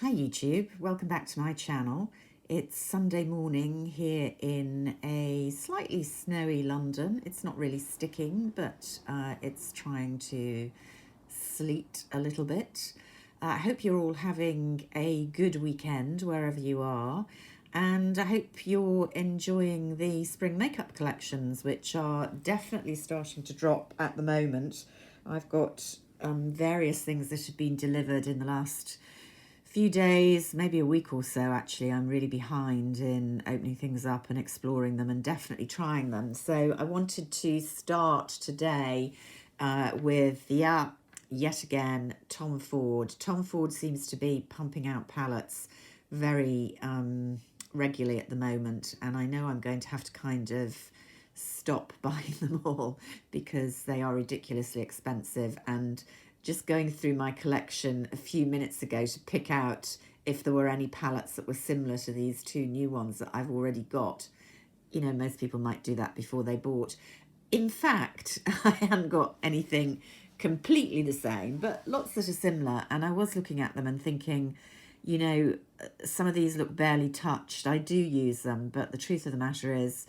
Hi YouTube, welcome back to my channel. It's Sunday morning here in a slightly snowy London. It's not really sticking, but it's trying to sleet a little bit. I hope you're all having a good weekend wherever you are, and I hope you're enjoying the spring makeup collections, which are definitely starting to drop at the moment. I've got various things that have been delivered in the last few days, maybe a week or so actually. I'm really behind in opening things up and exploring them and definitely trying them. So I wanted to start today with, yet again, Tom Ford. Tom Ford seems to be pumping out palettes very regularly at the moment, and I know I'm going to have to kind of stop buying them all because they are ridiculously expensive. And just going through my collection a few minutes ago to pick out if there were any palettes that were similar to these two new ones that I've already got. You know, most people might do that before they bought. In fact, I haven't got anything completely the same, but lots that are similar. And I was looking at them and thinking, you know, some of these look barely touched. I do use them, but the truth of the matter is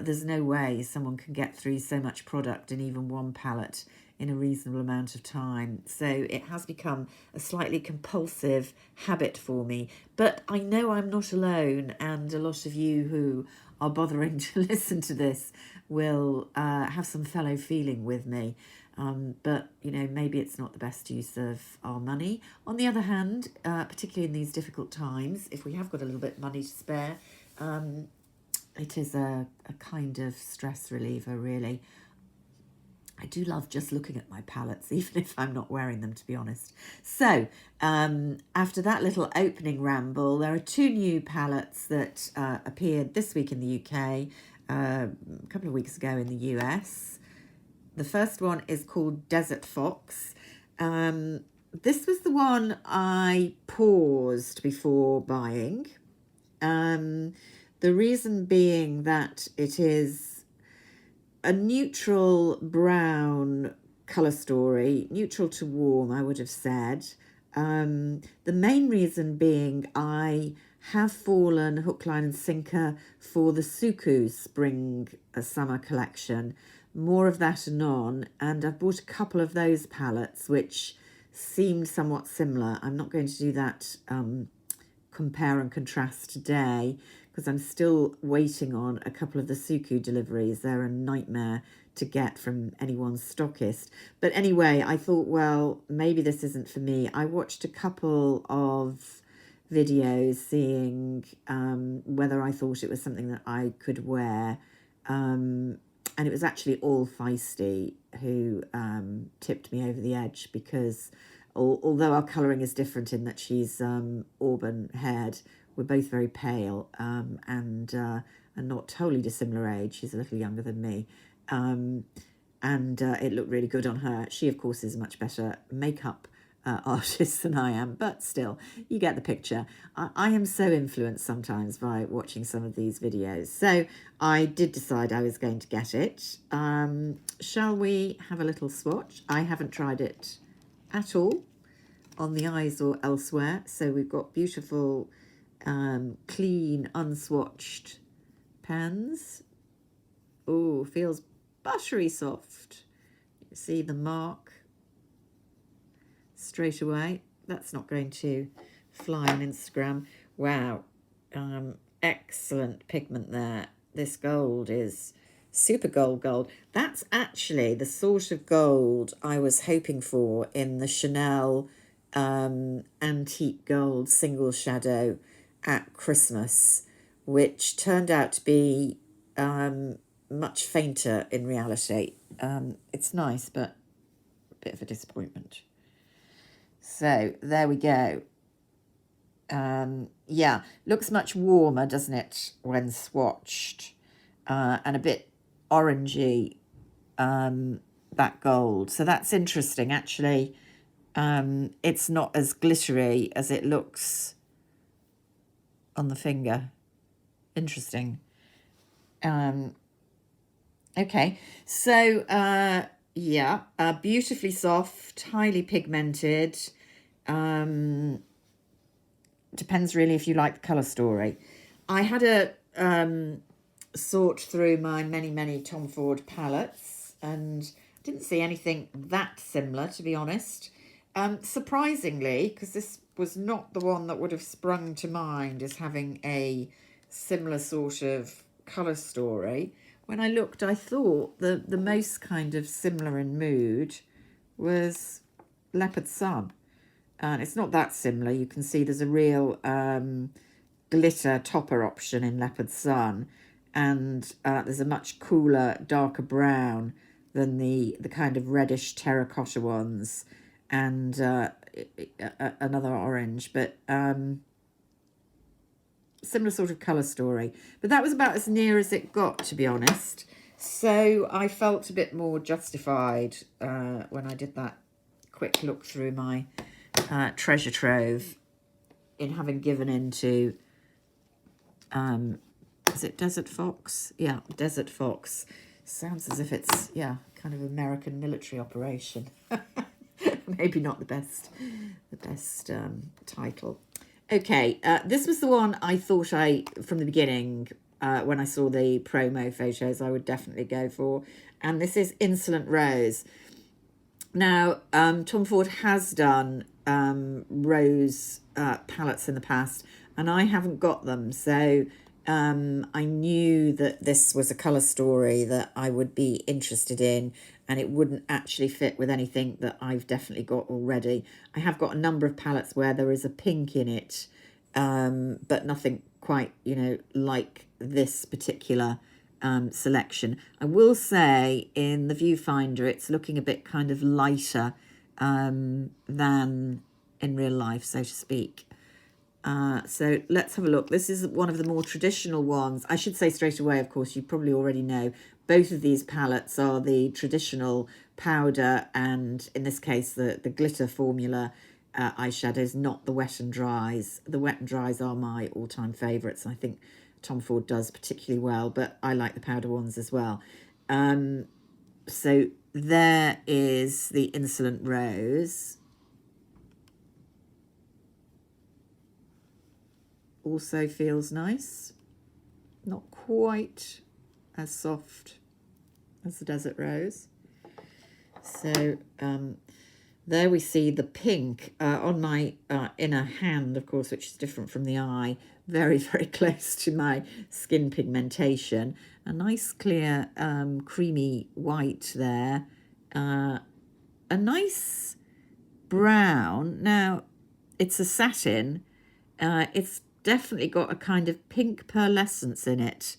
there's no way someone can get through so much product in even one palette in a reasonable amount of time. So it has become a slightly compulsive habit for me. But I know I'm not alone, and a lot of you who are bothering to listen to this will have some fellow feeling with me. But, you know, maybe it's not the best use of our money. On the other hand, particularly in these difficult times, if we have got a little bit of money to spare, it is a kind of stress reliever, really. I do love just looking at my palettes, even if I'm not wearing them, to be honest. So, after that little opening ramble, there are two new palettes that appeared this week in the UK, a couple of weeks ago in the US. The first one is called Desert Fox. This was the one I paused before buying. The reason being that it is a neutral brown colour story, neutral to warm, I would have said. The main reason being I have fallen hook, line and sinker for the Suku spring summer collection. More of that anon, and I've bought a couple of those palettes which seemed somewhat similar. I'm not going to do that compare and contrast today because I'm still waiting on a couple of the Suku deliveries. They're a nightmare to get from anyone's stockist. But anyway, I thought, well, maybe this isn't for me. I watched a couple of videos seeing whether I thought it was something that I could wear. And it was actually all Feisty who tipped me over the edge because although our colouring is different in that she's auburn haired, we're both very pale and not totally dissimilar age. She's a little younger than me. And it looked really good on her. She, of course, is a much better makeup artist than I am, but still, you get the picture. I am so influenced sometimes by watching some of these videos. So I did decide I was going to get it. Shall we have a little swatch? I haven't tried it at all on the eyes or elsewhere. So we've got beautiful, clean, unswatched pans. Oh, feels buttery soft. You see the mark straight away. That's not going to fly on Instagram. Wow, excellent pigment there. This gold is super gold. That's actually the sort of gold I was hoping for in the Chanel antique gold single shadow at Christmas, which turned out to be much fainter in reality. It's nice, but a bit of a disappointment. So there we go. Yeah, looks much warmer, doesn't it, when swatched? And a bit orangey, that gold. So that's interesting, actually. It's not as glittery as it looks on the finger. Interesting. Okay, so yeah, beautifully soft, highly pigmented. depends really if you like the colour story. I had a sort through my many Tom Ford palettes and didn't see anything that similar, to be honest. Surprisingly, because this was not the one that would have sprung to mind as having a similar sort of colour story. When I looked, I thought the most kind of similar in mood was Leopard Sun. And it's not that similar. You can see there's a real glitter topper option in Leopard Sun, and there's a much cooler, darker brown than the kind of reddish terracotta ones, and another orange, but similar sort of colour story. But that was about as near as it got, to be honest. So I felt a bit more justified when I did that quick look through my treasure trove in having given into is it Desert Fox? Yeah, Desert Fox. Sounds as if it's, yeah, kind of American military operation. Maybe not the best title. Okay, this was the one I thought from the beginning, when I saw the promo photos, I would definitely go for. And this is Insolent Rose. Now, Tom Ford has done rose palettes in the past, and I haven't got them. So I knew that this was a colour story that I would be interested in, and it wouldn't actually fit with anything that I've definitely got already. I have got a number of palettes where there is a pink in it, but nothing quite, like this particular selection. I will say in the viewfinder it's looking a bit kind of lighter than in real life, so to speak. So let's have a look. This is one of the more traditional ones. I should say straight away, of course, you probably already know, both of these palettes are the traditional powder and, in this case, the glitter formula eyeshadows, not the wet and dries. The wet and dries are my all-time favourites. I think Tom Ford does particularly well, but I like the powder ones as well. So there is the Insolent Rose. Also feels nice. Not quite as soft as the Desert Rose. So there we see the pink on my inner hand, of course, which is different from the eye. Very close to my skin pigmentation. A nice clear creamy white there. A nice brown. Now, it's a satin. It's definitely got a kind of pink pearlescence in it,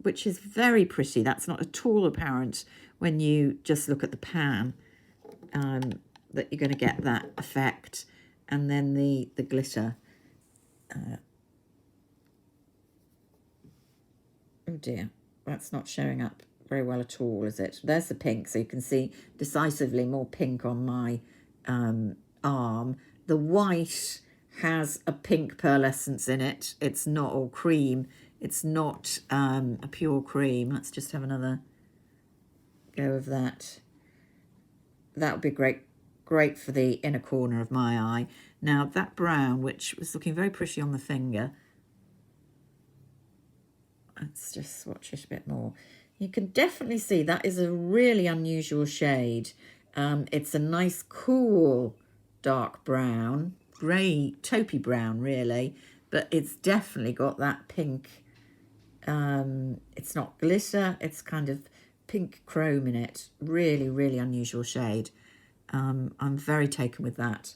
which is very pretty. That's not at all apparent when you just look at the pan, that you're going to get that effect. And then the glitter. Oh dear, that's not showing up very well at all, is it? There's the pink, so you can see decisively more pink on my arm. The white has a pink pearlescence in it. It's not all cream. It's not a pure cream. Let's just have another go of that. That would be great for the inner corner of my eye. Now, that brown, which was looking very pretty on the finger, let's just swatch it a bit more. You can definitely see that is a really unusual shade. It's a nice, cool, dark brown, grey, taupey brown, really, but it's definitely got that pink. It's not glitter, it's kind of pink chrome in it. Really unusual shade. I'm very taken with that.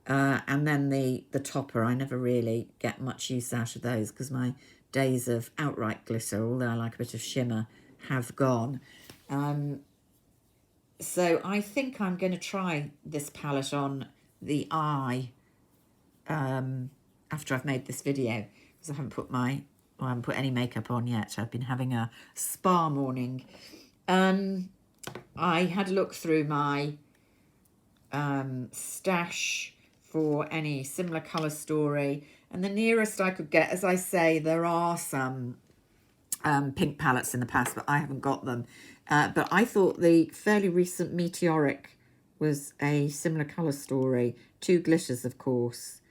And then the topper, I never really get much use out of those because my days of outright glitter, although I like a bit of shimmer, have gone. So I think I'm going to try this palette on the eye after I've made this video, because I haven't put any makeup on yet. I've been having a spa morning. I had a look through my stash for any similar colour story, and the nearest I could get, as I say, there are some pink palettes in the past, but I haven't got them. But I thought the fairly recent Meteoric was a similar colour story. Two glitters, of course.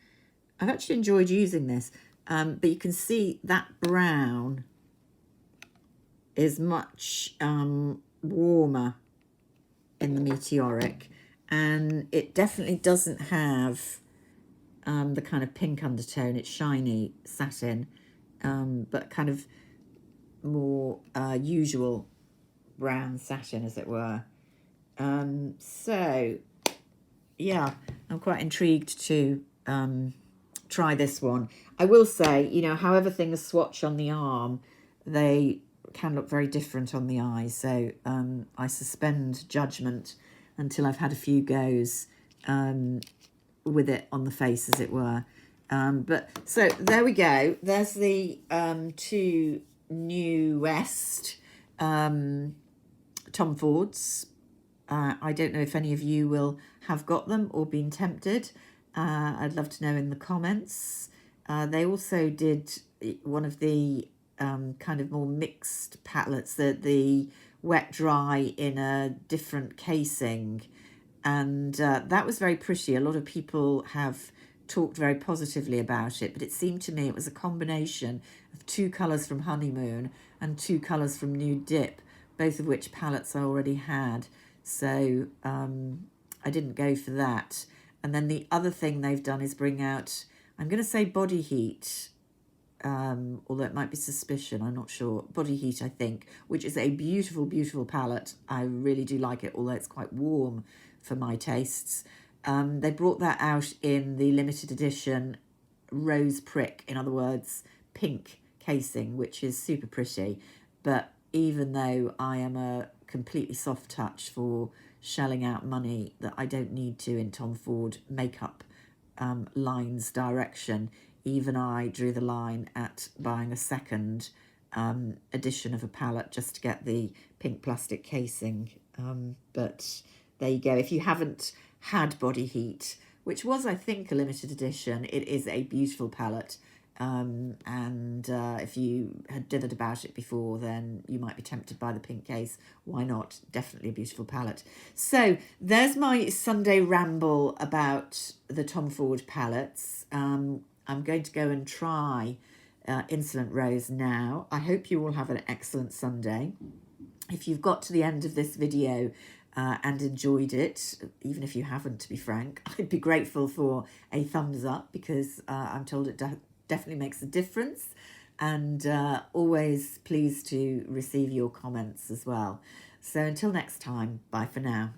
I've actually enjoyed using this, but you can see that brown is much warmer in the Meteoric, and it definitely doesn't have the kind of pink undertone. It's shiny satin, but kind of more usual brown satin, as it were. So yeah, I'm quite intrigued to try this one. I will say, you know, however things swatch on the arm, they can look very different on the eye. So I suspend judgment until I've had a few goes with it on the face, as it were. But so there we go. There's the two newest Tom Fords. I don't know if any of you will have got them or been tempted. I'd love to know in the comments. They also did one of the kind of more mixed palettes, the wet dry in a different casing, and that was very pretty. A lot of people have talked very positively about it, but it seemed to me it was a combination of two colours from Honeymoon and two colours from Nude Dip, both of which palettes I already had. So I didn't go for that. And then the other thing they've done is bring out, I'm going to say Body Heat, although it might be Suspicion, I'm not sure. Body Heat, I think, which is a beautiful, beautiful palette. I really do like it, although it's quite warm for my tastes. They brought that out in the limited edition rose prick, in other words, pink casing, which is super pretty. But even though I am a completely soft touch for shelling out money that I don't need to in Tom Ford makeup lines direction, even I drew the line at buying a second edition of a palette just to get the pink plastic casing. But there you go. If you haven't had Body Heat, which was, I think, a limited edition, it is a beautiful palette. And if you had dithered about it before, then you might be tempted by the pink case. Why not? Definitely a beautiful palette. So there's my Sunday ramble about the Tom Ford palettes. I'm going to go and try Insolent Rose now. I hope you all have an excellent Sunday. If you've got to the end of this video and enjoyed it, even if you haven't, to be frank, I'd be grateful for a thumbs up, because I'm told it definitely makes a difference, and always pleased to receive your comments as well. So until next time, bye for now.